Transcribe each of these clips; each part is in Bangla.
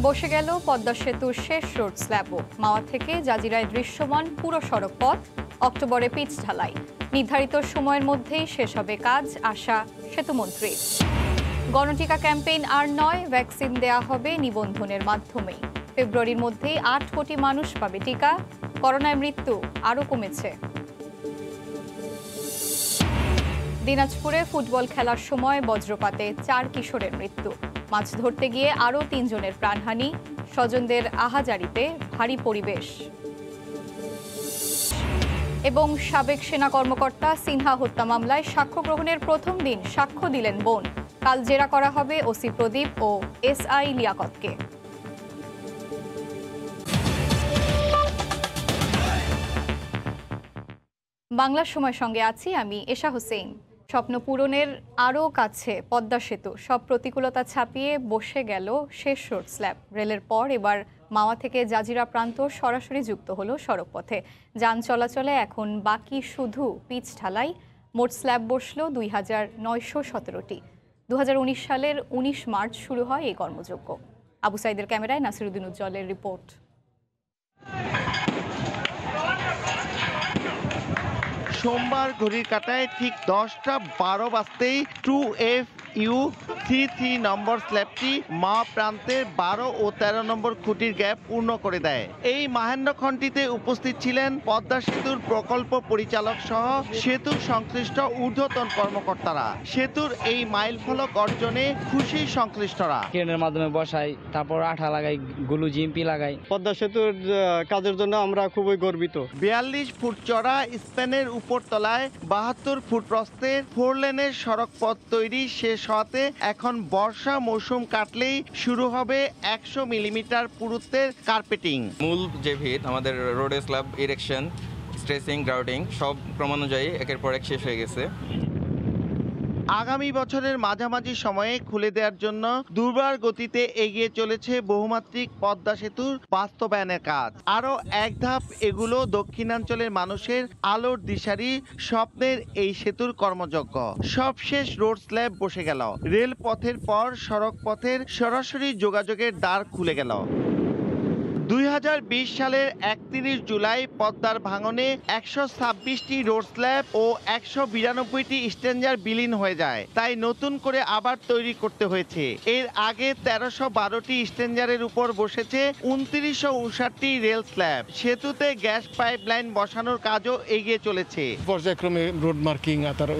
বসে গেল পদ্মা সেতুর শেষ রোড স্ল্যাবও। মাওয়া থেকে জাজিরায় দৃশ্যমান পুরো সড়ক পথ। অক্টোবরে পিচ ঢালাই। নির্ধারিত সময়ের মধ্যেই শেষ হবে কাজ, আশা সেতুমন্ত্রী। গণটিকা ক্যাম্পেইন আর নয়, ভ্যাকসিন দেয়া হবে নিবন্ধনের মাধ্যমেই। ফেব্রুয়ারির মধ্যেই ৮ কোটি মানুষ পাবে টিকা। করোনায় মৃত্যু আরও কমেছে। দিনাজপুরে ফুটবল খেলার সময় বজ্রপাতে ৪ কিশোরের মৃত্যু। মাছ ধরতে গিয়ে আরও ৩ জনের প্রাণহানি। স্বজনদের আহাজারিতে ভারী পরিবেশ। এবং সাবেক সেনা কর্মকর্তা সিনহা হত্যা মামলায় সাক্ষ্য গ্রহণের প্রথম দিন সাক্ষ্য দিলেন বোন। কাল জেরা করা হবে ওসি প্রদীপ ও এসআই লিয়াকতকে। বাংলার সময় সঙ্গে আছি আমি এশা হোসেন। স্বপ্ন পূরণের আরও কাছে পদ্মা সেতু। সব প্রতিকূলতা ছাপিয়ে বসে গেল শেষ রোড স্ল্যাব। রেলের পর এবার মাওয়া থেকে জাজিরা প্রান্ত সরাসরি যুক্ত হলো সড়কপথে। যান চলাচলে এখন বাকি শুধু পিচ ঢালাই। মোট স্ল্যাব বসল ২,৯১৭টি। ২০১৯ সালের ১৯ মার্চ শুরু হয় এই কর্মযজ্ঞ। আবু সাইদের ক্যামেরায় নাসিরউদ্দিন উজ্জ্বলের রিপোর্ট। সোমবার ঘড়ির কাঁটায় ঠিক 10:12 বাজতেই 2FU33 নম্বর স্ল্যাবটি মা প্রান্তের 12 ও 13 নম্বর খুঁটির গ্যাপ পূর্ণ করে দেয়। এই মাহেন্দ্রক্ষণটিতে উপস্থিত ছিলেন পদ্মা সেতুর প্রকল্প পরিচালক সহ সেতুর সংশ্লিষ্ট ঊর্ধ্বতন কর্মকর্তারা। সেতুর এই মাইল ফলক অর্জনে খুশি সংশ্লিষ্টরা। ক্রেনের মাধ্যমে বসাই, তারপর আঠা লাগাই, গুলু জিএমপি লাগাই। পদ্মা সেতুর কাজের জন্য আমরা খুবই গর্বিত। 42 ফুট চড়া স্প্যানের উপরতলায় 72 ফুট প্রস্থের 4 লেনের সড়ক পথ তৈরি শেষ হতে এখন বর্ষা মৌসুম কাটলেই শুরু হবে 100 মিলিমিটার পুরুত্বের কার্পেটিং। মূল যে ভিত আমাদের road slab, erection, tracing, grouting সব ক্রমানুযায়ী একের পর এক শেষ হয়ে গেছে। আগামী বছরের মাঝামাঝি সময়ে খুলে দেওয়ার জন্য দুর্বার গতিতে এগিয়ে চলেছে বহুমাত্রিক পদ্মা সেতুর বাস্তবায়নের কাজ। আরও এক ধাপ এগুলো দক্ষিণাঞ্চলের মানুষের আলোর দিশারি স্বপ্নের এই সেতুর কর্মযজ্ঞ। সবশেষ রোড স্ল্যাব বসে গেল। রেল পথের পর সড়ক পথের সরাসরি যোগাযোগের দ্বার খুলে গেল। ২০২০ সালের ৩১ জুলাই পদ্মার ভাঙনে ১২৬টি রোড স্ল্যাব ও ১৯২টি স্ট্রেঞ্জার বিলীন হয়ে যায়। তাই নতুন করে আবার তৈরি করতে হয়েছে। এর আগে ১৩১২টি স্ট্রেঞ্জারের উপর বসেছে ২৯৫৯টি রেল স্ল্যাব। সেতুতে গ্যাস পাইপলাইন বসানোর কাজও এগিয়ে চলেছে। পর্যায়ক্রমে রোড মার্কিং আর তার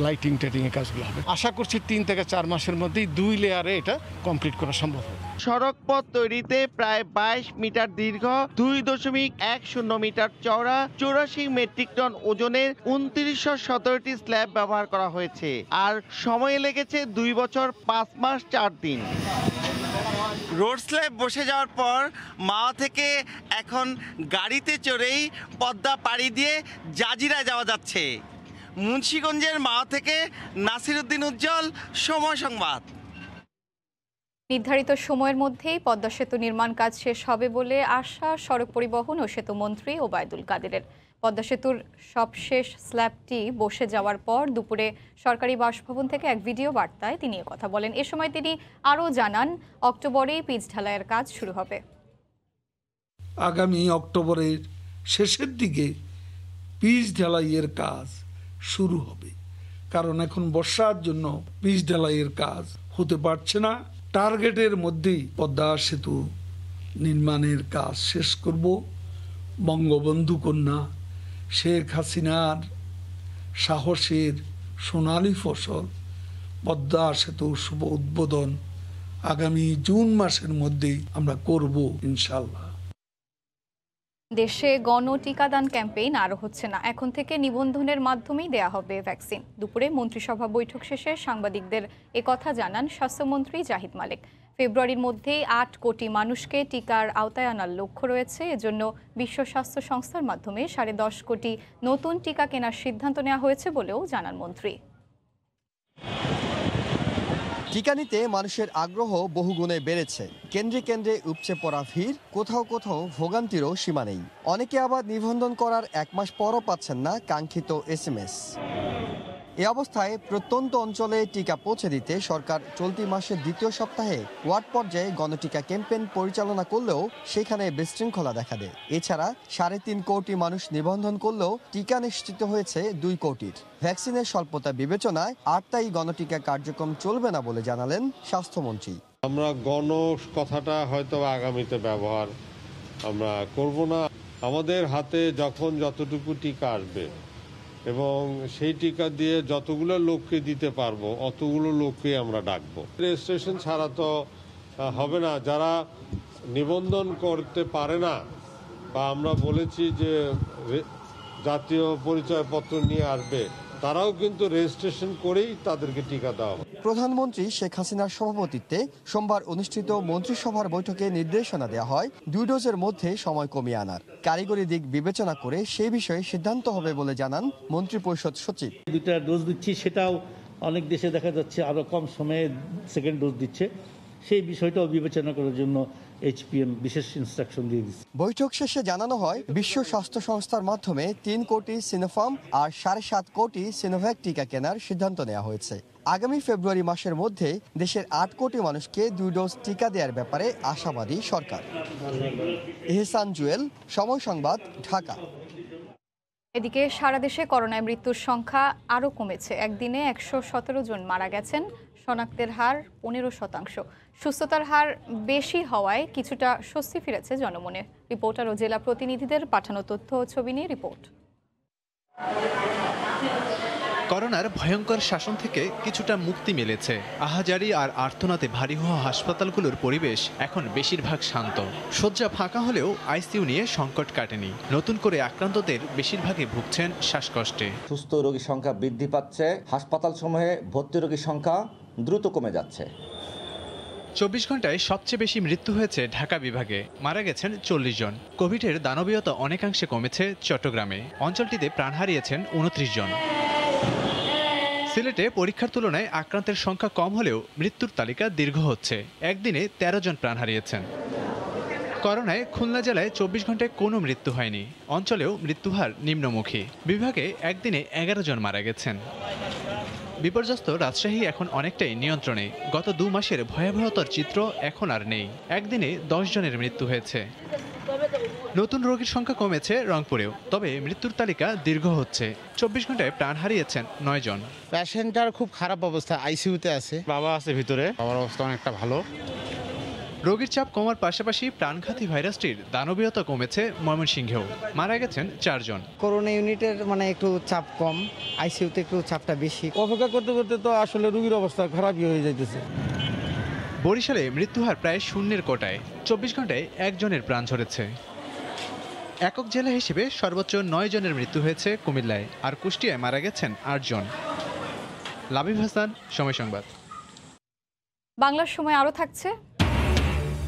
লাইটিং টাইটিং এর কাজগুলো হবে। আশা করছি ৩ থেকে ৪ মাসের মধ্যেই 2 লেয়ারে এটা কমপ্লিট করা সম্ভব হবে। সড়ক পথ তৈরিতে প্রায় 22 মিটার দীর্ঘ, 2.10 মিটার চওড়া, 84 মেট্রিক টন ওজনের ২৯১৭টি স্ল্যাব ব্যবহার করা হয়েছে। আর সময় লেগেছে 2 বছর 5 মাস 4 দিন। রোড স্ল্যাব বসে যাওয়ার পর মাওয়া থেকে এখন গাড়িতে চড়েই পদ্মা পাড়ি দিয়ে জাজিরায় যাওয়া যাচ্ছে। মুন্সিগঞ্জের মাওয়া থেকে নাসিরউদ্দিন উজ্জ্বল, সময় সংবাদ। নির্ধারিত সময়ের মধ্যেই পদ্মা সেতু নির্মাণ কাজ শেষ হবে বলে আশা সড়ক পরিবহন ও সেতু মন্ত্রী ওবায়দুল কাদেরের। পদ্মা সেতুর সবশেষ স্ল্যাবটি বসে যাওয়ার পর দুপুরে সরকারি বাসভবন থেকে এক ভিডিও বার্তায় তিনি কথা বলেন। এ সময় তিনি আরও জানান, অক্টোবরেই পিচ ঢালাইয়ের কাজ শুরু হবে। আগামী অক্টোবরের শেষের দিকে পিচ ঢালাইয়ের কাজ শুরু হবে, কারণ এখন বর্ষার জন্য পিচ ঢালাইয়ের কাজ হতে পারছে না। টার্গেটের মধ্যেই পদ্মা সেতু নির্মাণের কাজ শেষ করব। বঙ্গবন্ধু কন্যা শেখ হাসিনার সাহসের সোনালী ফসল পদ্মা সেতুর শুভ উদ্বোধন আগামী জুন মাসের মধ্যেই আমরা করব ইনশাল্লাহ। দেশে গণটিকাদান ক্যাম্পেইন আরও হচ্ছে না। এখন থেকে নিবন্ধনের মাধ্যমেই দেয়া হবে ভ্যাকসিন। দুপুরে মন্ত্রিসভা বৈঠক শেষে সাংবাদিকদের একথা জানান স্বাস্থ্যমন্ত্রী জাহিদ মালেক। ফেব্রুয়ারির মধ্যেই ৮ কোটি মানুষকে টিকার আওতায় আনার লক্ষ্য রয়েছে। এজন্য বিশ্ব স্বাস্থ্য সংস্থার মাধ্যমে ১০.৫ কোটি নতুন টিকা কেনার সিদ্ধান্ত নেওয়া হয়েছে বলেও জানান মন্ত্রী। টিকা নিতে মানুষের আগ্রহ বহুগুণে বেড়েছে। কেন্দ্রে কেন্দ্রে উপচে পড়া ভিড়, কোথাও কোথাও ভোগান্তিরও সীমা নেই। অনেকে আবার নিবন্ধন করার 1 মাস পরও পাচ্ছেন না কাঙ্ক্ষিত SMS। এ অবস্থায় প্রত্যন্ত অঞ্চলে টিকা পৌঁছে দিতে সরকার চলতি মাসের দ্বিতীয় সপ্তাহে ওয়ার্ড পর্যায়ে গণটিকা ক্যাম্পেইন পরিচালনা করলেও সেখানে বিশৃঙ্খলা দেখা দেয়। এছাড়া 3.5 কোটি মানুষ নিবন্ধন করলেও টিকা নিশ্চিত হয়েছে 2 কোটির। ভ্যাকসিনের স্বল্পতা বিবেচনায় আর তাই গণটিকা কার্যক্রম চলবে না বলে জানালেন স্বাস্থ্যমন্ত্রী। আমরা গণ কথাটা হয়তো আগামীতে ব্যবহার আমরা করব না। আমাদের হাতে যখন যতটুকু টিকা আসবে এবং সেই টিকা দিয়ে যতগুলো লোককে দিতে পারবো অতগুলো লোককে আমরা ডাকবো। রেজিস্ট্রেশন ছাড়া তো হবে না। যারা নিবন্ধন করতে পারে না বা আমরা বলেছি যে জাতীয় পরিচয়পত্র নিয়ে আসবে, তারাও কিন্তু রেজিস্ট্রেশন করেই তাদেরকে টিকা দেওয়া হবে। প্রধানমন্ত্রী শেখ হাসিনার সভাপতিত্বে সোমবার অনুষ্ঠিত মন্ত্রিসভার বৈঠকে নির্দেশনা দেওয়া হয় 2 ডোজের মধ্যে সময় কমিয়ে আনার। কারিগরি দিক বিবেচনা করে সেই বিষয়ে সিদ্ধান্ত হবে বলে জানান মন্ত্রিপরিষদ সচিব। 2টা ডোজ দিচ্ছি, সেটাও অনেক দেশে দেখা যাচ্ছে আরো কম সময়ে সেকেন্ড ডোজ দিচ্ছে। সেই বিষয়টাও বিবেচনা করার জন্য HPM বিশেষ ইনস্ট্রাকশন দিয়ে দিচ্ছে। বৈঠক শেষে জানানো হয় বিশ্ব স্বাস্থ্য সংস্থার মাধ্যমে 3 কোটি সিনোফার্ম আর 7.5 কোটি সিনোভ্যাক টিকা কেনার সিদ্ধান্ত নেওয়া হয়েছে। আগামী ফেব্রুয়ারি মাসের মধ্যে দেশের 8 কোটি মানুষকে 2 ডোজ টিকা দেওয়ার ব্যাপারে আশাবাদী সরকার। এহসান জুয়েল, সময় সংবাদ, ঢাকা। এদিকে সারা দেশে করোনায় মৃত্যুর সংখ্যা আরও কমেছে। একদিনে 117 জন মারা গেছেন, শনাক্তের হার 15%। সুস্থতার হার বেশি হওয়ায় কিছুটা স্বস্তি ফিরেছে জনমনে। রিপোর্টার ও জেলা প্রতিনিধিদের পাঠানো তথ্য ও ছবি নিয়ে রিপোর্ট। করোনার ভয়ঙ্কর শাসন থেকে কিছুটা মুক্তি মিলেছে। আহাজারি আর আর্তনাদে ভারী হওয়া হাসপাতালগুলোর পরিবেশ এখন বেশিরভাগ শান্ত। শয্যা ফাঁকা হলেও আইসিইউ নিয়ে সংকট কাটেনি। নতুন করে আক্রান্তদের বেশিরভাগই ভুগছেন শ্বাসকষ্টে। সুস্থ রোগীর সংখ্যা বৃদ্ধি পাচ্ছে, হাসপাতালসমূহে ভর্তি রোগীর সংখ্যা দ্রুত কমে যাচ্ছে। 24 ঘন্টায় সবচেয়ে বেশি মৃত্যু হয়েছে ঢাকা বিভাগে, মারা গেছেন 40 জন। কোভিডের দানবীয়তা অনেকাংশে কমেছে চট্টগ্রামে, অঞ্চলটিতে প্রাণ হারিয়েছেন 29 জন। সিলেটে পরীক্ষার তুলনায় আক্রান্তের সংখ্যা কম হলেও মৃত্যুর তালিকা দীর্ঘ হচ্ছে। একদিনে 13 জন প্রাণ হারিয়েছেন। করোনায় খুলনা জেলায় 24 ঘন্টায় কোনো মৃত্যু হয়নি, অঞ্চলেও মৃত্যুহার নিম্নমুখী। বিভাগে একদিনে 11 জন মারা গেছেন। বিপর্যস্ত রাজশাহী এখন অনেকটাই নিয়ন্ত্রণে। গত 2 মাসের ভয়াবহতার চিত্র এখন আর নেই। একদিনে 10 জনের মৃত্যু হয়েছে। নতুন রোগীর সংখ্যা কমেছে রংপুরেও, তবে মৃত্যুর তালিকা দীর্ঘ হচ্ছে। 24 ঘন্টায় প্রাণ হারিয়েছেন 9 জন। পেশেন্টটার খুব খারাপ অবস্থা, আইসিইউতে আছে। বাবা আছে ভিতরে, বাবার অবস্থা অনেকটা ভালো। রোগীর চাপ কমার পাশাপাশি প্রাণঘাতী ভাইরাসটির দানবীয়তা কমেছে ময়মনসিংহেও, মারা গেছেন 4 জন। করোনা ইউনিটের একটু চাপ কম, আইসিইউতে একটু চাপটা বেশি। অপেক্ষা করতে করতে তো আসলে রোগীর অবস্থা খারাপই হয়ে যাইতেছে। বরিশালে মৃত্যুহার প্রায় শূন্যের কোটায়, 24 ঘন্টায় 1 জনের প্রাণ ঝরেছে। একক জেলা হিসেবে সর্বোচ্চ 9 জনের মৃত্যু হয়েছে কুমিল্লায়, আর কুষ্টিয়ায় মারা গেছেন 8 জন। লাবিব হাসান, সময় সংবাদ। বাংলার সময় আরও থাকছে।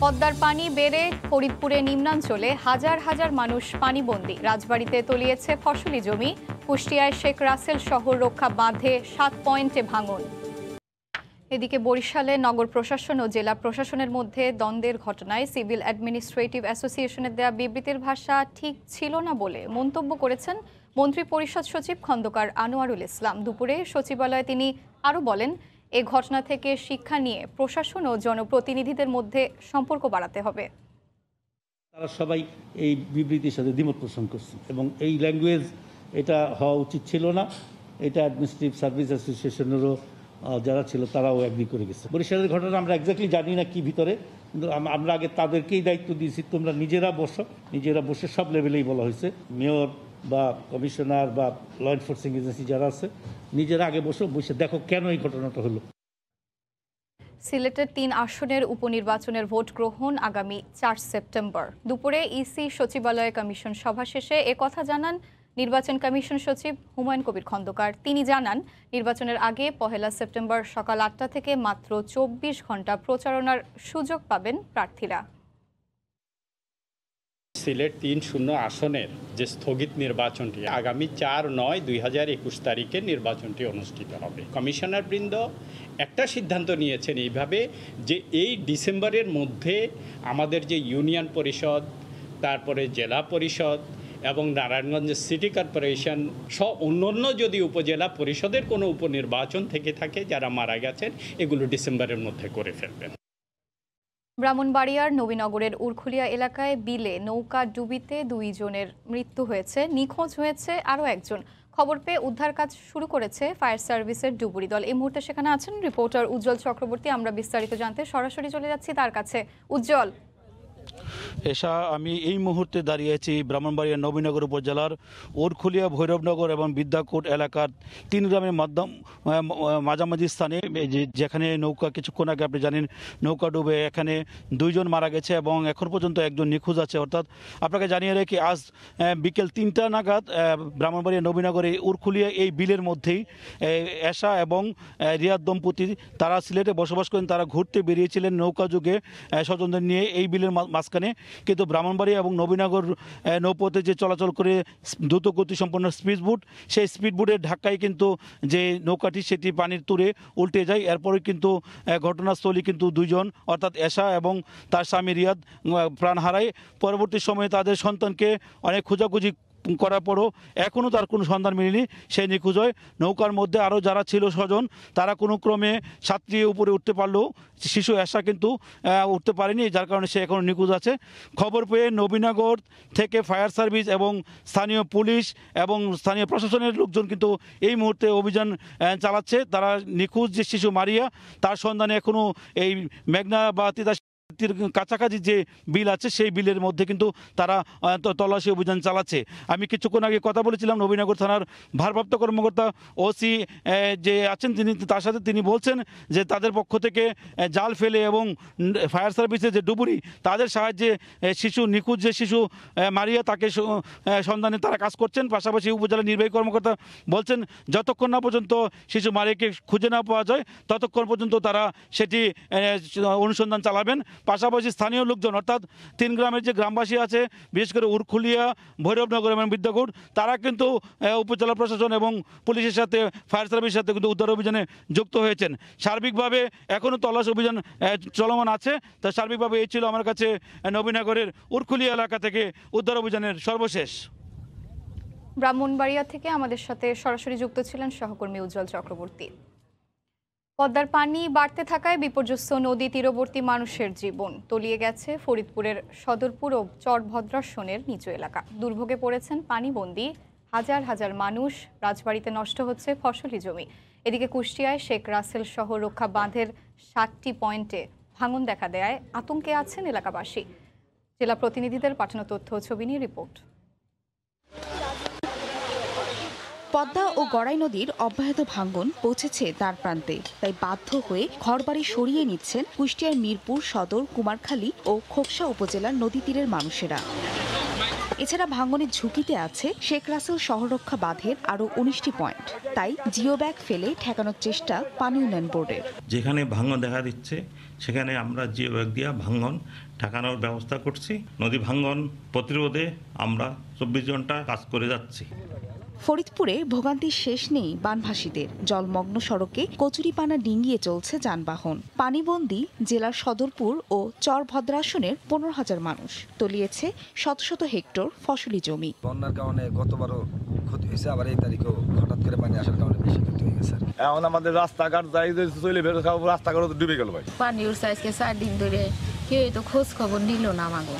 পদ্মার পানি বেড়ে ফরিদপুরে নিম্নাঞ্চলে হাজার হাজার মানুষ পানিবন্দী। রাজবাড়িতে তলিয়েছে ফসলি জমি। কুষ্টিয়ায় শেখ রাসেল শহর রক্ষা বাঁধে 7 পয়েন্টে ভাঙন। এদিকে বরিশালে নগর প্রশাসন ও জেলা প্রশাসনের মধ্যে দ্বন্দ্বের ঘটনায় সিভিল অ্যাডমিনিস্ট্রেটিভ অ্যাসোসিয়েশনের দেয়া বিবৃতির ভাষা ঠিক ছিল না বলে মন্তব্য করেছেন মন্ত্রী পরিষদ সচিব খন্দকার আনোয়ারুল ইসলাম। দুপুরে সচিবালয়ে তিনি আরও বলেন, এ ঘটনা থেকে শিক্ষা নিয়ে প্রশাসন ও জনপ্রতিনিধিদের মধ্যে সম্পর্ক বাড়াতে হবে। তারা সবাই এই বিবৃতির সাথে দ্বিমত পোষণ করছে এবং এই ল্যাঙ্গুয়েজ এটা হওয়া উচিত ছিল না। এটা অ্যাডমিনিস্ট্রেটিভ সার্ভিস অ্যাসোসিয়েশনেরও যারা ছিল তারাও এগ্রি করে গেছে। বরিশালের ঘটনা আমরা এক্স্যাক্টলি জানি না কি ভিতরে, কিন্তু আমরা আগে তাদেরকেই দায়িত্ব দিয়েছি, তোমরা নিজেরা বসে সব লেভেলেই বলা হয়েছে, মেয়র বা কমিশনার বা ল এনফোর্সিং এজেন্সি যারা আছে নিজেরা আগে বসে দেখো কেন এই ঘটনাটা হলো। সিলেটের 3 আসনের উপনির্বাচনের ভোট গ্রহণ আগামী 4 সেপ্টেম্বর। দুপুরে ইসি সচিবালয়ে কমিশন সভা শেষে একথা জানান নির্বাচন কমিশন সচিব হুমায়ুন কবির খন্দকার। তিনি জানান, নির্বাচনের আগে 1 সেপ্টেম্বর সকাল 8টা থেকে মাত্র 24 ঘন্টা প্রচারণার সুযোগ পাবেন প্রার্থীরা। সিলেট 3-0 আসনের যে স্থগিত নির্বাচনটি আগামী 4/9/2021 তারিখে নির্বাচনটি অনুষ্ঠিত হবে। কমিশনার বৃন্দ একটা সিদ্ধান্ত নিয়েছেন এইভাবে যে এই ডিসেম্বরের মধ্যে আমাদের যে ইউনিয়ন পরিষদ, তারপরে জেলা পরিষদ এবং নারায়ণগঞ্জ সিটি কর্পোরেশন সহ অন্যান্য যদি উপজেলা পরিষদের কোনো উপনির্বাচন থেকে থাকে যারা মারা গেছেন এগুলো ডিসেম্বরের মধ্যে করে ফেলবেন। ব্রাহ্মণবাড়িয়ার নবীনগরের উরখুলিয়া এলাকায় বিলে নৌকা ডুবিতে 2 জনের মৃত্যু হয়েছে, নিখোঁজ হয়েছে আরও একজন। খবর পেয়ে উদ্ধার কাজ শুরু করেছে ফায়ার সার্ভিসের ডুবুরি দল। এই মুহূর্তে সেখানে আছেন রিপোর্টার উজ্জ্বল চক্রবর্তী। আমরা বিস্তারিত জানতে সরাসরি চলে যাচ্ছি তার কাছে। উজ্জ্বল, এশা আমি এই মুহূর্তে দাঁড়িয়ে আছি ব্রাহ্মণবাড়িয়া নবীনগর উপজেলার ওরখুলিয়া ভৈরবনগর এবং বিদ্যাকোট এলাকার 3 গ্রামের মাঝামাঝি স্থানে, যেখানে নৌকা কিছুক্ষণ আগে আপনি জানেন নৌকা ডুবে এখানে 2 জন মারা গেছে এবং এখন পর্যন্ত একজন নিখোঁজ আছে। অর্থাৎ আপনাকে জানিয়ে রাখি আজ বিকেল 3টা নাগাদ ব্রাহ্মণবাড়িয়া নবীনগরে ওরখুলিয়া এই বিলের মধ্যেই এশা এবং রিয়াদ দম্পতি তারা সিলেটে বসবাস করেন। তারা ঘুরতে বেরিয়েছিলেন নৌকা যুগে স্বজনদের নিয়ে এই বিলের মাঝখানে, কিন্তু ব্রাহ্মণবাড়িয়া এবং নবীনগর নৌপথে যে চলাচল করে দ্রুত গতিসম্পন্ন স্পিডবোট, সেই স্পিডবোটের ধাক্কায় কিন্তু যে নৌকাটি সেটি পানির তুরে উল্টে যায়। এরপরে কিন্তু ঘটনাস্থলে কিন্তু 2 জন অর্থাৎ এশা এবং তার স্বামী রিয়াদ প্রাণ হারায়। পরবর্তী সময়ে তাদের সন্তানকে অনেক খোঁজাখুঁজি করার পরও এখনও তার কোনো সন্ধান মিলেনি, সে নিখোঁজ হয়। নৌকার মধ্যে আরও যারা ছিল স্বজন তারা কোনো ক্রমে সাঁতরিয়ে উপরে উঠতে পারলেও শিশু এশা কিন্তু উঠতে পারেনি, যার কারণে সে এখনও নিখোঁজ আছে। খবর পেয়ে নবীনগর থেকে ফায়ার সার্ভিস এবং স্থানীয় পুলিশ এবং স্থানীয় প্রশাসনের লোকজন কিন্তু এই মুহূর্তে অভিযান চালাচ্ছে। তারা নিখোঁজ যে শিশু মারিয়া তার সন্ধানে এখনও এই মেঘনা বা তিতাস কাছাকাছি যে বিল আছে সেই বিলের মধ্যে কিন্তু তারা তল্লাশি অভিযান চালাচ্ছে। আমি কিছুক্ষণ আগে কথা বলেছিলাম নবীনগর থানার ভারপ্রাপ্ত কর্মকর্তা ওসি যে আছেন তিনি, তার সাথে তিনি বলছেন যে তাদের পক্ষ থেকে জাল ফেলে এবং ফায়ার সার্ভিসের যে ডুবুরি তাদের সাহায্যে শিশু নিখোঁজ যে শিশু মারিয়া তাকে সন্ধানে তারা কাজ করছেন। পাশাপাশি উপজেলা নির্বাহী কর্মকর্তা বলছেন যতক্ষণ না পর্যন্ত শিশু মারিয়াকে খুঁজে না পাওয়া যায় ততক্ষণ পর্যন্ত তারা সেটি অনুসন্ধান চালাবেন। পাশাপাশি স্থানীয় লোকজন অর্থাৎ 3 গ্রামের যে গ্রামবাসী আছে, বিশেষ করে উরখুলিয়া, ভৈরবনগর এবং বিদ্যাকোট, তারা কিন্তু উপজেলা প্রশাসন এবং পুলিশের সাথে ফায়ার সার্ভিসের সাথে কিন্তু উদ্ধার অভিযানে যুক্ত হয়েছেন। সার্বিকভাবে এখনও তল্লাশ অভিযান চলমান আছে। তা সার্বিকভাবে এই ছিল আমার কাছে নবীনগরের উরখুলিয়া এলাকা থেকে উদ্ধার অভিযানের সর্বশেষ। ব্রাহ্মণবাড়িয়া থেকে আমাদের সাথে সরাসরি যুক্ত ছিলেন সহকর্মী উজ্জ্বল চক্রবর্তী। পদ্মার পানি বাড়তে থাকায় বিপর্যস্ত নদী তীরবর্তী মানুষের জীবন তলিয়ে গেছে ফরিদপুরের সদরপুর ও চরভদ্রাসনের নিচু এলাকা। দুর্ভোগে পড়েছেন পানিবন্দী হাজার হাজার মানুষ, রাজবাড়িতে নষ্ট হচ্ছে ফসলি জমি। এদিকে কুষ্টিয়ায় শেখ রাসেল সহ রক্ষা বাঁধের 7টি পয়েন্টে ভাঙন দেখা দেয় আতঙ্কে আছেন এলাকাবাসী। জেলা প্রতিনিধিদের পাঠানো তথ্য ও ছবি নিয়ে রিপোর্ট। পদ্মা ও গড়াই নদীর অব্যাহত ভাঙন পৌঁছেছে দ্বার প্রান্তে, তাই বাধ্য হয়ে ঘরবাড়ি সরিয়ে নিচ্ছেন কুষ্টিয়ার মিরপুর, সদর, কুমারখালী ও খোকসা উপজেলার নদী তীরের মানুষেরা। এছাড়া ভাঙনের ঝুঁকিতে আছে শেখ রাসেল শহররক্ষা বাঁধের আরও 19টি পয়েন্ট, তাই জিও ব্যাগ ফেলে ঠেকানোর চেষ্টা পানি উন্নয়ন বোর্ডের। যেখানে ভাঙন দেখা দিচ্ছে সেখানে আমরা জিও ব্যাগ দিয়ে ভাঙন ঠেকানোর ব্যবস্থা করছি। নদী ভাঙন প্রতিরোধে আমরা 24 ঘন্টা কাজ করে যাচ্ছি। ফরিদপুরে ভোগান্তির শেষ নেই বানভাসীদের। জলমগ্ন সড়কে কচুরিপানা ডিঙ্গিয়ে চলছে যানবাহন। পানিবন্দী জেলার সদরপুর ও চরভদ্রাসনের 15,000 মানুষ, তলিয়েছে শত শত হেক্টর ফসলি জমি। বন্যার কারণে গতবারও ক্ষতি হয়েছে, আবার এই তারিখেও হঠাৎ করে পানি আসার কারণে বেশি ক্ষতি হয়ে গেছে। এখন আমাদের রাস্তাঘাট যাই চলে বের খাবো, রাস্তাঘাট ডুবে গেল ভাই। পানি উঠছে আজকে 4 দিন ধরে, কেউ তো খোঁজ খবর নিল না আমাকে।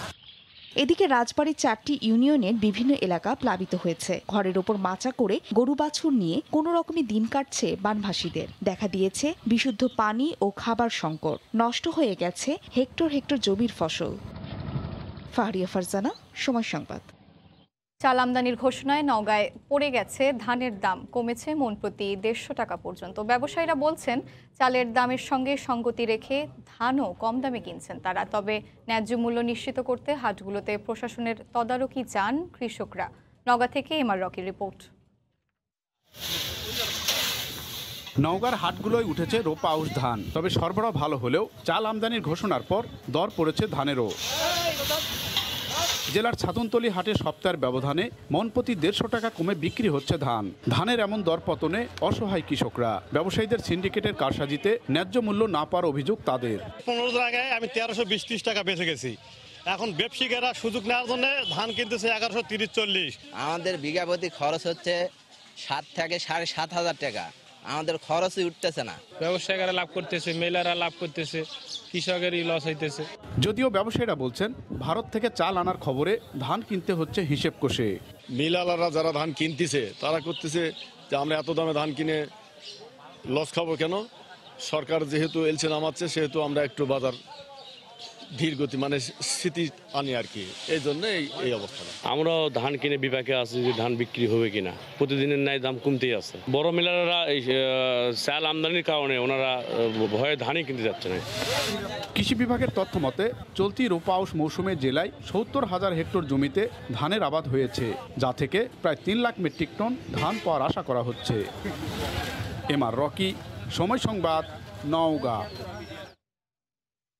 এদিকে রাজবাড়ির 4টি ইউনিয়নের বিভিন্ন এলাকা প্লাবিত হয়েছে। ঘরের ওপর মাচা করে গরু বাছুর নিয়ে কোনো রকমে দিন কাটছে বানভাসীদের। দেখা দিয়েছে বিশুদ্ধ পানি ও খাবার সংকট। নষ্ট হয়ে গেছে হেক্টর হেক্টর জমির ফসল। ফাহরিয়া ফারজানা, সময় সংবাদ। চাল আমদানির ঘোষণায় নওগাঁয় পড়ে গেছে ধানের দাম, কমেছে মণ প্রতি 150 টাকা পর্যন্ত। ব্যবসায়ীরা বলছেন চালের দামের সঙ্গে সঙ্গতি রেখে ধানও কম দামে কিনছেন তারা। তবে ন্যায্য মূল্য নিশ্চিত করতে হাটগুলোতে প্রশাসনের তদারকি চান কৃষকরা। নওগাঁ থেকে এমআর রকির রিপোর্ট। নওগাঁর হাটগুলোয় উঠেছে রোপা আউশ ধান, তবে সরবরাহ ভালো হলেও চাল আমদানির ঘোষণার পর দর পড়েছে ধানেরও। জেলার ছাতনতলী হাটে সপ্তাহের ব্যবধানে মণ প্রতি 150 টাকা কমে বিক্রি হচ্ছে ধান। ধানের এমন দর পতনে অসহায় কৃষকরা। ব্যবসায়ীদের সিন্ডিকেটের কারসাজিতে ন্যায্য মূল্য না পাওয়ার অভিযোগ তাদের। 15 টাকায় আমি 1320-30 টাকা বেঁচে গেছি, এখন ব্যবসায়ীরা সুযোগ নেওয়ার জন্য ধান কিনতেছে 1130-40। আমাদের বিঘা প্রতি খরচ হচ্ছে 7 থেকে 7,500 টাকা। আমাদের খরচই উঠতেছে না। ব্যবসায়ীরা লাভ করতেছে, মেলারা লাভ করতেছে, কৃষকেরই লস হইতেছে। যদিও ব্যবসায়ীরা বলছেন ভারত থেকে চাল আনার খবরে ধান কিনতে হচ্ছে হিসেব কষে। মিলালারা যারা ধান কিনতেছে তারা করতেছে যে আমরা এত দামে ধান কিনে লস খাবো কেন, সরকার যেহেতু এলসি নামাচ্ছে সেহেতু আমরা একটু বাজার ধীর গতি মানে স্থিতি আনি আর কি, এই জন্য এই অবস্থা। আমরাও ধান কিনে বিপাকে আছি যে ধান বিক্রি হবে কিনা, প্রতিদিনের ন্যায় দাম কমতেই আছে। বড় মিলাররা এই চাল আমদানির কারণে ওনারা ভয়ে ধানই কিনতে যাচ্ছে না। কৃষি বিভাগের তথ্য মতে চলতি রোপা আউশ মৌসুমে জেলায় 70,000 হেক্টর জমিতে ধানের আবাদ হয়েছে, যা থেকে প্রায় 3 লাখ মেট্রিক টন ধান পাওয়ার আশা করা হচ্ছে। এমআর রকি, সময় সংবাদ, নওগাঁ।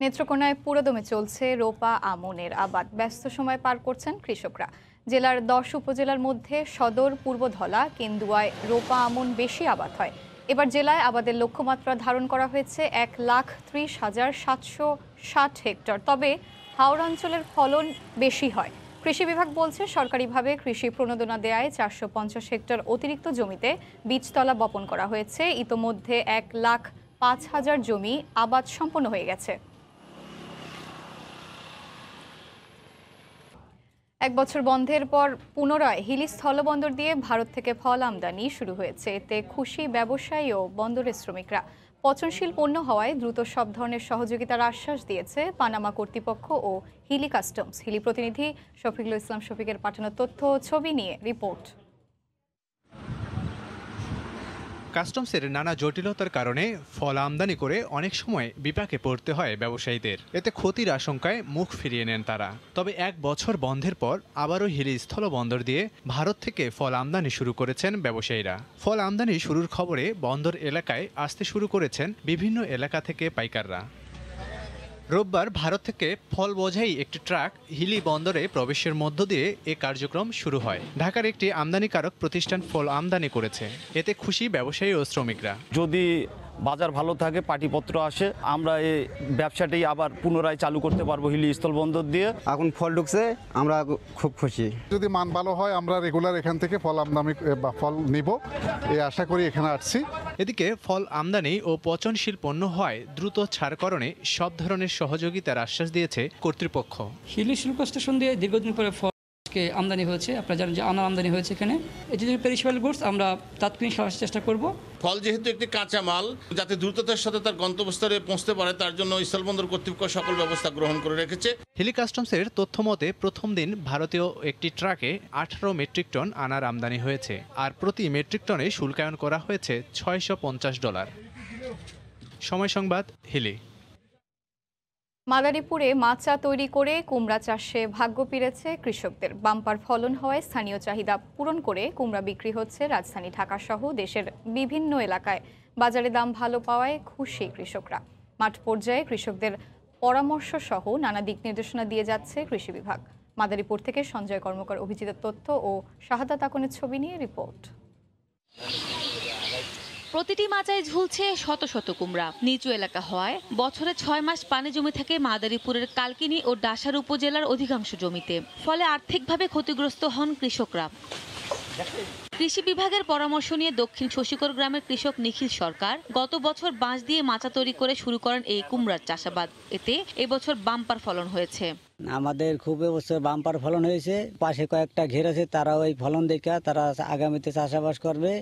নেত্রকোনায় পুরোদমে চলছে রোপা আমনের আবাদ। ব্যস্ত সময় পার করছেন কৃষকরা। জেলার 10 উপজেলার মধ্যে সদর, পূর্বধলা, কেন্দুয়ায় রোপা আমন বেশি আবাদ হয়। এবার জেলায় আবাদের লক্ষ্যমাত্রা ধারণ করা হয়েছে 1,30,760 হেক্টর। তবে হাওড় অঞ্চলের ফলন বেশি হয়। কৃষি বিভাগ বলছে সরকারিভাবে কৃষি প্রণোদনা দেয়ায় 450 হেক্টর অতিরিক্ত জমিতে বীজতলা বপন করা হয়েছে। ইতোমধ্যে 1,05,000 জমি আবাদ সম্পন্ন হয়ে গেছে। 1 বছর বন্ধের পর পুনরায় হিলি স্থলবন্দর দিয়ে ভারত থেকে ফল আমদানি শুরু হয়েছে। এতে খুশি ব্যবসায়ী ও বন্দরের শ্রমিকরা। পচনশীল পণ্য হওয়ায় দ্রুত সব ধরনের সহযোগিতার আশ্বাস দিয়েছে পানামা কর্তৃপক্ষ ও হিলি কাস্টমস। হিলি প্রতিনিধি শফিকুল ইসলাম শফিকের পাঠানো তথ্য ছবি নিয়ে রিপোর্ট। কাস্টমসের নানা জটিলতার কারণে ফল আমদানি করে অনেক সময় বিপাকে পড়তে হয় ব্যবসায়ীদের। এতে ক্ষতির আশঙ্কায় মুখ ফিরিয়ে নেন তারা। তবে 1 বছর বন্ধের পর আবারও হিলি স্থলবন্দর দিয়ে ভারত থেকে ফল আমদানি শুরু করেছেন ব্যবসায়ীরা। ফল আমদানি শুরুর খবরে বন্দর এলাকায় আসতে শুরু করেছেন বিভিন্ন এলাকা থেকে পাইকাররা। রোববার ভারত থেকে ফল বোঝাই একটি ট্রাক হিলি বন্দরে প্রবেশের মধ্য দিয়ে এ কার্যক্রম শুরু হয়। ঢাকার একটি আমদানিকারক প্রতিষ্ঠান ফল আমদানি করেছে। এতে খুশি ব্যবসায়ী ও শ্রমিকরা। যদি বাজার ভালো থাকে, পাটিপত্র আসে, আমরা এই ব্যবসাটাই আবার পুনরায় চালু করতে পারবো হিলি স্থলবন্দর দিয়ে। এখন ফল ঢুকছে, আমরা খুব খুশি। যদি মান ভালো হয় আমরা রেগুলার এখান থেকে ফল আমদানি বা ফল নিব এই আশা করি এখানে আসছি। এদিকে ফল আমদানি ও পচনশীল পণ্য হয় দ্রুত ছাড়করণে সব ধরনের সহযোগিতার আশ্বাস দিয়েছে কর্তৃপক্ষ। হিলি শিল্প স্টেশন দিয়ে দীর্ঘদিন পরে ফলকে আমদানি হয়েছে। আপনারা জানেন যে আনার আমদানি হয়েছে এখানে। এটি যদি পেরিশেবল গুডস আমরা তাৎক্ষণিক সারার চেষ্টা করব। ফল যেহেতু একটি কাঁচা মাল, যাতে দ্রুততার সাথে তার গন্তব্যস্থলে পৌঁছতে পারে তার জন্য স্থলবন্দর কর্তৃপক্ষ সকল ব্যবস্থা গ্রহণ করে রেখেছে। হিলি কাস্টমসের তথ্য মতে প্রথম দিন ভারতীয় একটি ট্রাকে 18 মেট্রিক টন আনার আমদানি হয়েছে, আর প্রতি মেট্রিক টনে শুল্কায়ন করা হয়েছে $650। সময় সংবাদ, হিলি। মাদারীপুরে মাচা তৈরি করে কুমড়া চাষে ভাগ্য ফিরেছে কৃষকদের। বাম্পার ফলন হওয়ায় স্থানীয় চাহিদা পূরণ করে কুমড়া বিক্রি হচ্ছে রাজধানী ঢাকা সহ দেশের বিভিন্ন এলাকায়। বাজারে দাম ভালো পাওয়ায় খুশি কৃষকরা। মাঠ পর্যায়ে কৃষকদের পরামর্শ সহ নানা দিক নির্দেশনা দিয়ে যাচ্ছে কৃষি বিভাগ। মাদারীপুর থেকে সঞ্জয় কর্মকার, অভিজিতের তথ্য ও শাহাদাত আকনের ছবি নিয়ে রিপোর্ট। প্রতিটি মাচায় ঝুলছে শত শত কুমড়া। নিচু এলাকা হওয়ায় বছরে 6 মাস পানি জমে থাকে মাদারীপুরের কালকিনি ও ডাসার উপজেলার অধিকাংশ জমিতে। ফলে আর্থিকভাবে ক্ষতিগ্রস্ত হন কৃষকরা। কৃষি বিভাগের পরামর্শ নিয়ে দক্ষিণ শশীকর গ্রামের কৃষক নিখিল সরকার গত বছর বাঁশ দিয়ে মাচা তৈরি করে শুরু করেন এই কুমড়ার চাষাবাদ। এতে এবছর বাম্পার ফলন হয়েছে। আমাদের খুব এবছর বাম্পার ফলন হয়েছে। পাশে কয়েকটা ঘের আছে, তারা ওই ফলন দেখে তারা আগামীতে চাষাবাদ করবে।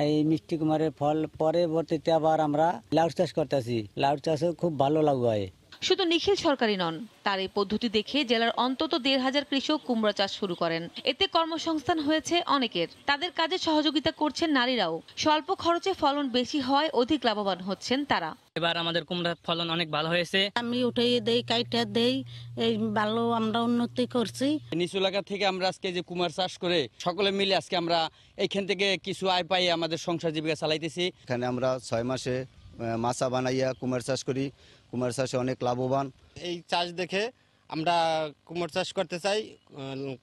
এই মিষ্টি কুমারের ফল পরবর্তীতে আবার আমরা লাউ চাষ করতেছি। লাউ চাষও খুব ভালো লাভ হয়। শুধু নিখিল সরকারই নন, তার এই পদ্ধতি দেখে জেলার অন্তত 1,500 কৃষক কুমড়া চাষ শুরু করেন। এতে কর্মসংস্থান হয়েছে অনেকের। তাদের কাজে সহযোগিতা করছেন নারীরাও। স্বল্প খরচে ফলন বেশি হওয়ায় অধিক লাভবান হচ্ছেন তারা। এবার আমাদের কুমড়ার ফলন অনেক ভালো হয়েছে। আমি উঠাই দেই, কাইটা দেই, এই ভালো আমরা উন্নতি করছি। নিচু এলাকা থেকে আমরা আজকে যে কুমার চাষ করে সকলে মিলে আজকে আমরা এইখান থেকে কিছু আয় পাই আমাদের সংসার জীবিকা চালাইতেছি। এখানে আমরা 6 মাসে মাছা বানাইয়া কুমার চাষ করি। কুমার চাষে অনেক লাভবান। এই চাষ দেখে আমরা কুমড়ো চাষ করতে চাই,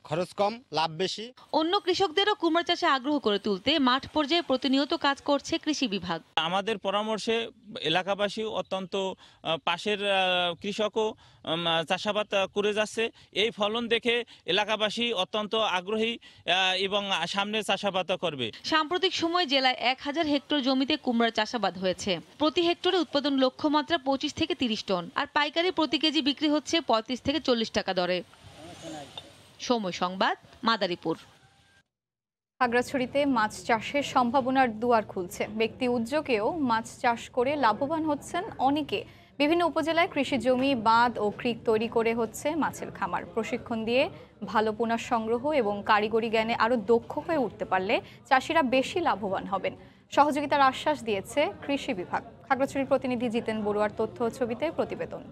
খরচ কম, লাভ বেশি। অন্য কৃষকদেরও কুমড়া চাষে আগ্রহ করে তুলতে মাঠ পর্যায়ে প্রতিনিয়ত কাজ করছে কৃষি বিভাগ। আমাদের পরামর্শে এলাকাবাসী অত্যন্ত পাশের কৃষকও চাষাবাদ করে যাচ্ছে। এই ফলন দেখে এলাকাবাসী অত্যন্ত আগ্রহী এবং সামনে চাষাবাদ করবে। সাম্প্রতিক সময়ে জেলায় 1000 হেক্টর জমিতে কুমড়ার চাষাবাদ হয়েছে। প্রতি হেক্টরে উৎপাদন লক্ষ্যমাত্রা 25 থেকে 30 টন, আর পাইকারি প্রতি কেজি বিক্রি হচ্ছে 35 থেকে 40 টাকা দরে। সময় সংবাদ, মাদারীপুর। খাগড়াছড়িতে মাছ চাষের সম্ভাবনার দুয়ার খুলছে। ব্যক্তি উদ্যোগেও মাছ চাষ করে লাভবান হচ্ছেন অনেকে। বিভিন্ন উপজেলায় কৃষি জমি, বাঁধ ও ক্রিক তৈরি করে হচ্ছে মাছের খামার। প্রশিক্ষণ দিয়ে ভালো পোনা সংগ্রহ এবং কারিগরি জ্ঞানে আরও দক্ষ হয়ে উঠতে পারলে চাষিরা বেশি লাভবান হবেন। সহযোগিতার আশ্বাস দিয়েছে কৃষি বিভাগ। খাগড়াছড়ির প্রতিনিধি জিতেন বড়ুয়ার তথ্য ও ছবিতে প্রতিবেদন।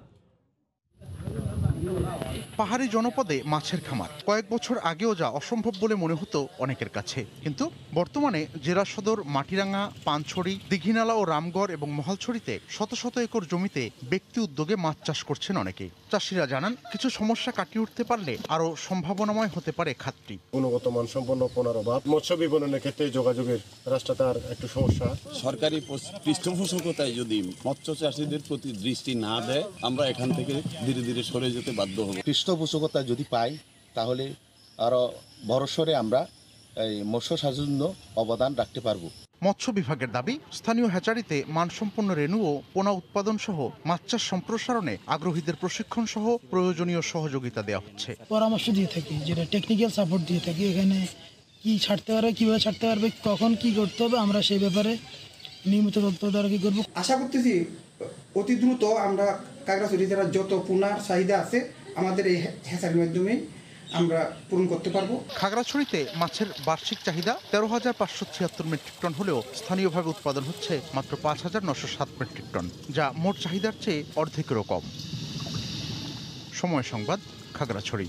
পাহাড়ি জনপদে মাছের খামার কয়েক বছর আগেও যা অসম্ভব বলে মনে হতো অনেকের কাছে, কিন্তু বর্তমানে জেলা সদর মাটিরাঙ্গা, পানছড়ি, দীঘিনালা ও রামগড় এবং মহালছড়িতে শত শত একর জমিতে ব্যক্তি উদ্যোগে মাছ চাষ করছেন অনেকে। চাষিরা জানান, কিছু সমস্যা কাটিয়ে উঠতে পারলে আরও সম্ভাবনাময় হতে পারে খাতটি। গুণগত মানসম্পন্ন পোনার অভাব, মৎস্য বিপণনের ক্ষেত্রে যোগাযোগের রাস্তাটার একটু সমস্যা। সরকারি পৃষ্ঠপোষকতায় যদি মৎস্য চাষীদের প্রতি দৃষ্টি না দেয়, আমরা এখান থেকে ধীরে ধীরে সরে যেতে বাধ্য হব। পৃষ্ঠপোষকতা যদি পাই তাহলে আরো বড়সড়ে আমরা এই মৎস্য চাষের জন্য অবদান রাখতে পারবো। মৎস্য বিভাগের দাবি, স্থানীয় হ্যাচারিতে মানসম্পন্ন রেণু ও পোনা উৎপাদন সহ মাছ চাষ সম্প্রসারণে আগ্রহীদের প্রশিক্ষণ সহ প্রয়োজনীয় সহযোগিতা দেওয়া হচ্ছে। পরামর্শ দিয়ে থাকি, যেটা টেকনিক্যাল সাপোর্ট দিয়ে থাকি। এখানে কি ছাড়তে পারবে, কিভাবে ছাড়তে পারবে, কখন কি করতে হবে, আমরা সেই ব্যাপারে নিয়মিত তদারকি করব। আশা করতেছি অতি দ্রুত আমরা খাগড়াছড়ি জেলার যত পোনার চাহিদা আছে আমাদের এই হ্যাচারির মাধ্যমে আমরা পূরণ করতে পারবো। খাগড়াছড়িতে মাছের বার্ষিক চাহিদা 13,576 মেট্রিক টন হলেও স্থানীয়ভাবে উৎপাদন হচ্ছে মাত্র 5,907 মেট্রিক টন, যা মোট চাহিদার চেয়ে অর্ধেকেরও কম। সময় সংবাদ, খাগড়াছড়ি।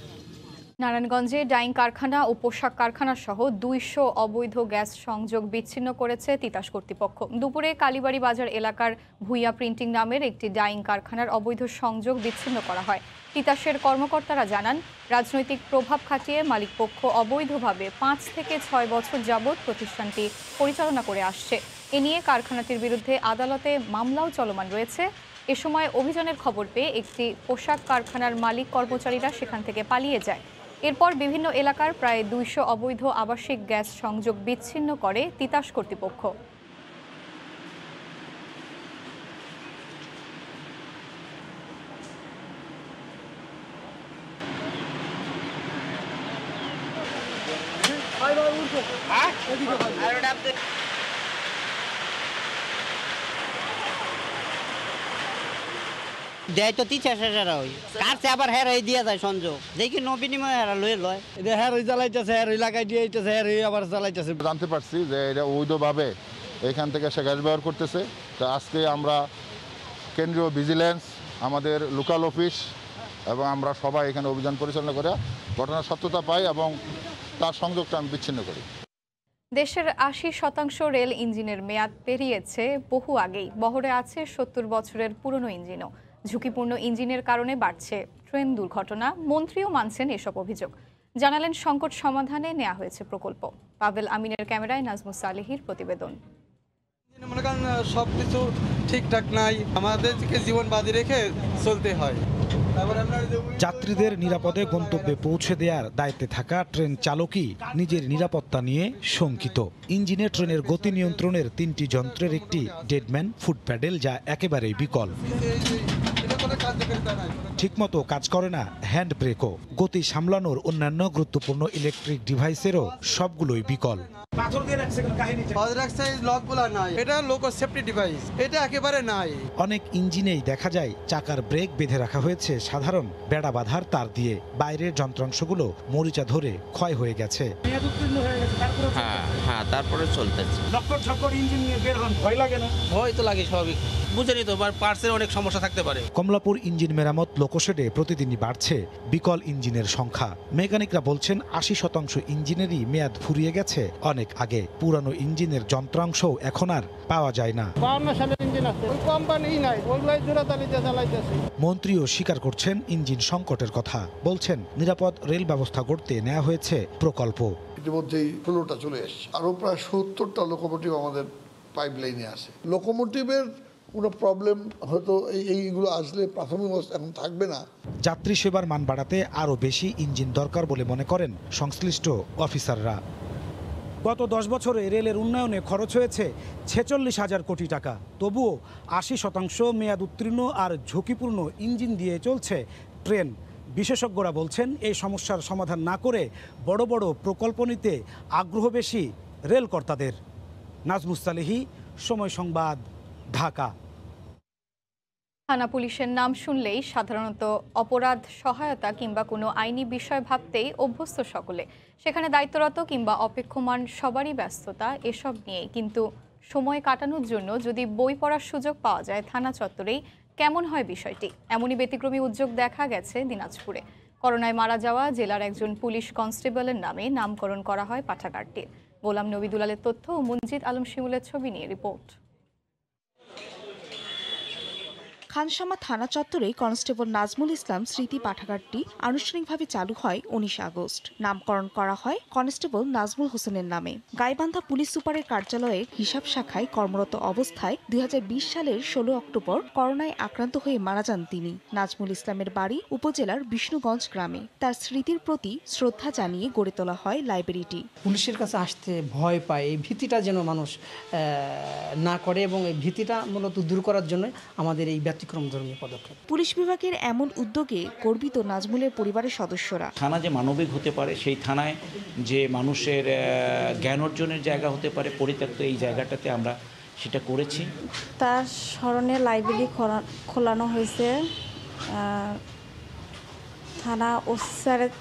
নারায়ণগঞ্জে ডাইং কারখানা ও পোশাক কারখানা সহ 200 অবৈধ গ্যাস সংযোগ বিচ্ছিন্ন করেছে তিতাস কর্তৃপক্ষ। দুপুরে কালীবাড়ি বাজার এলাকার ভুইয়া প্রিন্টিং নামের একটি ডাইং কারখানার অবৈধ সংযোগ বিচ্ছিন্ন করা হয়। তিতাসের কর্মকর্তারা জানান, রাজনৈতিক প্রভাব খাটিয়ে মালিকপক্ষ অবৈধভাবে 5 থেকে 6 বছর যাবৎ প্রতিষ্ঠানটি পরিচালনা করে আসছে। এ নিয়ে কারখানাটির বিরুদ্ধে আদালতে মামলাও চলমান রয়েছে। এ সময় অভিযানের খবর পেয়ে একটি পোশাক কারখানার মালিক কর্মচারীরা সেখান থেকে পালিয়ে যায়। এরপর বিভিন্ন এলাকার প্রায় 200 অবৈধ আবাসিক গ্যাস সংযোগ বিচ্ছিন্ন করে তিতাস কর্তৃপক্ষ। দেয় তো 30,000 ওই কারছে, আবার হ্যাঁ এই দিয়া যায় সংযোগ, দেখি নো বিনিময় হ্যাঁ লয়ে লয়। হ্যাঁ ওই জ্বালাইতেছে, হ্যাঁ ওই লাগাই দিয়ে হ্যাঁ আবার জ্বালাইতেছে। জানতে পারছি যে এটা অবৈধভাবে এখান থেকে সে গ্যাস ব্যবহার করতেছে। তো আজকে আমরা কেন্দ্রীয় ভিজিলেন্স, আমাদের লোকাল অফিস এবং আমরা সবাই এখানে অভিযান পরিচালনা করে ঘটনার সত্যতা পাই এবং তার সংযোগটা আমি বিচ্ছিন্ন করি। দেশের 80% রেল ইঞ্জিনের মেয়াদ পেরিয়েছে বহু আগেই। বহরে আছে 70 বছরের পুরনো ইঞ্জিনও। ঝুঁকিপূর্ণ ইঞ্জিনের কারণে বাড়ছে ট্রেন দুর্ঘটনা। মন্ত্রীও মানছেন এসব অভিযোগ। জানালেন, সংকট সমাধানে নেওয়া হয়েছে প্রকল্প। পাভেল আমিনের ক্যামেরায় নাজমুস সালেহির প্রতিবেদন। মনে করেন সবকিছু ঠিকঠাক নাই, আমাদেরকে জীবন বাজি রেখে চলতে হয়। যাত্রীদের নিরাপদে গন্তব্যে পৌঁছে দেওয়ার দায়িত্বে থাকা ট্রেন চালকই নিজের নিরাপত্তা নিয়ে শঙ্কিত। ইঞ্জিনে ট্রেনের গতি নিয়ন্ত্রণের 3টি যন্ত্রের একটি ডেডম্যান ফুট প্যাডেল, যা একেবারেই বিকল। ঠিকমতো কাজ করে না হ্যান্ড ব্রেকও। গতি সামলানোর অন্যান্য গুরুত্বপূর্ণ ইলেকট্রিক ডিভাইসেরও সবগুলোই বিকল। অনেক ইঞ্জিনেই দেখা যায় চাকার ব্রেক বেঁধে রাখা হয়েছে সাধারণ বেড়া বাঁধার তার দিয়ে। বাইরের যন্ত্রাংশগুলো মরিচা ধরে ক্ষয় হয়ে গেছে। হ্যাঁ তারপরে চলতেছে। ইঞ্জিন নিয়ে বের হন, ভয় লাগে না? ভয় তো লাগে, স্বাভাবিক। বুঝেনি তো, পার্টসের অনেক সমস্যা থাকতে পারে। কমলা কমলাপুর ইঞ্জিন মেরামত লোকোশেডে প্রতিদিনই বাড়ছে বিকল ইঞ্জিনের সংখ্যা। মেকানিকরা বলছেন ৮০% ইঞ্জিনেরই মেয়াদ ফুরিয়ে গেছে অনেক আগে। পুরানো ইঞ্জিনের যন্ত্রাংশও এখন আর পাওয়া যায় না। মন্ত্রীও স্বীকার করছেন ইঞ্জিন সংকটের কথা। বলছেন নিরাপদ রেল ব্যবস্থা গড়তে নেওয়া হয়েছে প্রকল্প। ইতিমধ্যেই ১৬টা চলে এসছে, আরও প্রায় ৭০টা লোকোমোটিভ আমাদের পাইপলাইনে আছে। লোকোমোটিভের কোনো প্রবলেম হয়তো এইগুলো আসলে প্রাথমিক অবস্থা এখন থাকবে না। যাত্রী সেবার মান বাড়াতে আরও বেশি ইঞ্জিন দরকার বলে মনে করেন সংশ্লিষ্ট অফিসাররা। গত 10 বছরে রেলের উন্নয়নে খরচ হয়েছে ৪৬,০০০ কোটি টাকা। তবুও ৮০% মেয়াদ উত্তীর্ণ আর ঝুঁকিপূর্ণ ইঞ্জিন দিয়ে চলছে ট্রেন। বিশেষজ্ঞরা বলছেন এই সমস্যার সমাধান না করে বড় বড় প্রকল্প নিতে আগ্রহ বেশি রেল কর্তাদের। নাজমুস সালেহী, সময় সংবাদ, ঢাকা। থানা পুলিশের নাম শুনলেই সাধারণত অপরাধ সহায়তা কিংবা কোনো আইনি বিষয় ভাবতেই অভ্যস্ত সকলে। সেখানে দায়িত্বরত কিংবা অপেক্ষমান সবারই ব্যস্ততা এসব নিয়েই। কিন্তু সময় কাটানোর জন্য যদি বই পড়ার সুযোগ পাওয়া যায় থানা চত্বরেই, কেমন হয় বিষয়টি? এমনই ব্যতিক্রমী উদ্যোগ দেখা গেছে দিনাজপুরে। করোনায় মারা যাওয়া জেলার একজন পুলিশ কনস্টেবলের নামে নামকরণ করা হয় পাঠাগারটির। গোলাম নবী দুলালের তথ্য ও মনজিদ আলম শিমুলের ছবি নিয়ে রিপোর্ট। খানসামা থানা চত্বরে কনস্টেবল নাজমুল ইসলাম স্মৃতি পাঠাগারটি আনুষ্ঠানিকভাবে চালু হয় ১৯ আগস্ট। নামকরণ করা হয় কনস্টেবল নাজমুল হোসেনের নামে। গাইবান্ধা পুলিশ সুপারের কার্যালয়ের হিসাব শাখায় কর্মরত অবস্থায় ২০২০ সালের ১৬ অক্টোবর করোনায় আক্রান্ত হয়ে মারা যান তিনি। নাজমুল ইসলামের বাড়ি উপজেলার বিষ্ণুগঞ্জ গ্রামে। তার স্মৃতির প্রতি শ্রদ্ধা জানিয়ে গড়ে তোলা হয় লাইব্রেরিটি। পুলিশের কাছে আসতে ভয় পায়, এই ভীতিটা যেন মানুষ না করে এবং এই ভীতিটা মূলত দূর করার জন্য আমাদের এই ব্যতিক্রমধর্মী পদক্ষেপ। পুলিশ বিভাগের এমন উদ্যোগে গর্বিত নাজমুলের পরিবারের সদস্যরা। থানা যে মানবিক হতে পারে, সেই থানায় যে মানুষের জ্ঞান অর্জনের জায়গা হতে পারে, পরিত্যক্ত এই জায়গাটাতে আমরা সেটা করেছি। তার স্মরণে লাইব্রেরি খোলানো হয়েছে। থানা অফিসারের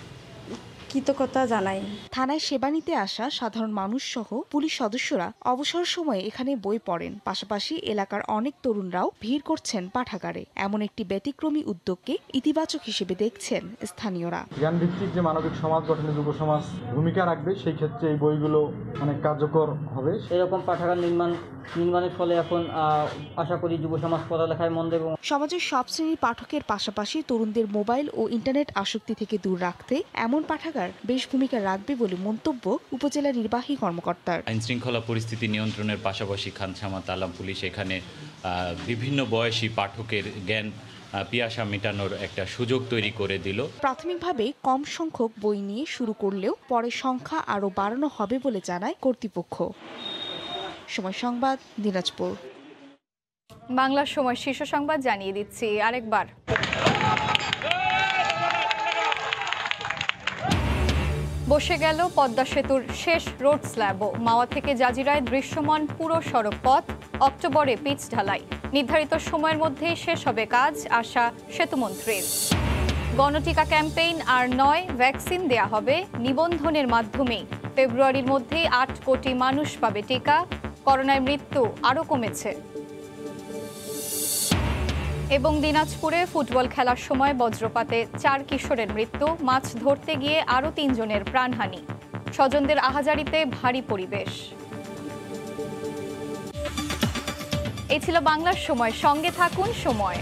কৃতজ্ঞতা জানাই। থানায় সেবা নিতে আসা সাধারণ মানুষ সহ পুলিশ সদস্যরা অবসর সময়ে এখানে বই পড়েন। পাশাপাশি এলাকার অনেক তরুণরাও ভিড় করছেন পাঠাগারে। এমন একটি ব্যতিক্রমী উদ্যোগকে ইতিবাচক হিসেবে দেখছেন স্থানীয়রা। জ্ঞানভিত্তিক যে মানবিক সমাজ গঠনে যুব সমাজ ভূমিকা রাখবে, সেই ক্ষেত্রে এই বইগুলো অনেক কার্যকর হবে। এরকম পাঠাগার নির্মাণের ফলে এখন আশা করি যুব সমাজ পড়ালেখায় মন দেবে। সমাজের সব শ্রেণীর পাঠকের পাশাপাশি তরুণদের মোবাইল ও ইন্টারনেট আসক্তি থেকে দূর রাখতে এমন পাঠাগার বেশ ভূমিকা রাখবে বলে মন্তব্য উপজেলা নির্বাহী কর্মকর্তার। আইনশৃঙ্খলা পরিস্থিতি নিয়ন্ত্রণের পাশাপাশি খানসামা তালাম পুলিশ এখানে বিভিন্ন বয়সী পাঠকের জ্ঞান পিয়াসা মেটানোর একটা সুযোগ তৈরি করে দিল। প্রাথমিকভাবে কম সংখ্যক বই নিয়ে শুরু করলেও পরে সংখ্যা আরও বাড়ানো হবে বলে জানায় কর্তৃপক্ষ। সময় সংবাদ, দিনাজপুর। বাংলার সময় শীর্ষ সংবাদ জানিয়ে দিচ্ছি আরেকবার। বসে গেল পদ্মা সেতুর শেষ রোড স্ল্যাবও। মাওয়া থেকে জাজিরায় দৃশ্যমান পুরো সড়ক পথ। অক্টোবরে পিচ ঢালাই। নির্ধারিত সময়ের মধ্যেই শেষ হবে কাজ, আশা সেতুমন্ত্রীর। গণটিকা ক্যাম্পেইন আর নয়, ভ্যাকসিন দেয়া হবে নিবন্ধনের মাধ্যমেই। ফেব্রুয়ারির মধ্যেই ৮ কোটি মানুষ পাবে টিকা। করোনায় মৃত্যু আরও কমেছে। এবং দিনাজপুরে ফুটবল খেলার সময় বজ্রপাতে ৪ কিশোরের মৃত্যু। মাছ ধরতে গিয়ে আরও ৩ জনের প্রাণহানি। স্বজনদের আহাজারিতে ভারী পরিবেশ। এই ছিল বাংলার সময়। সঙ্গে থাকুন সময়।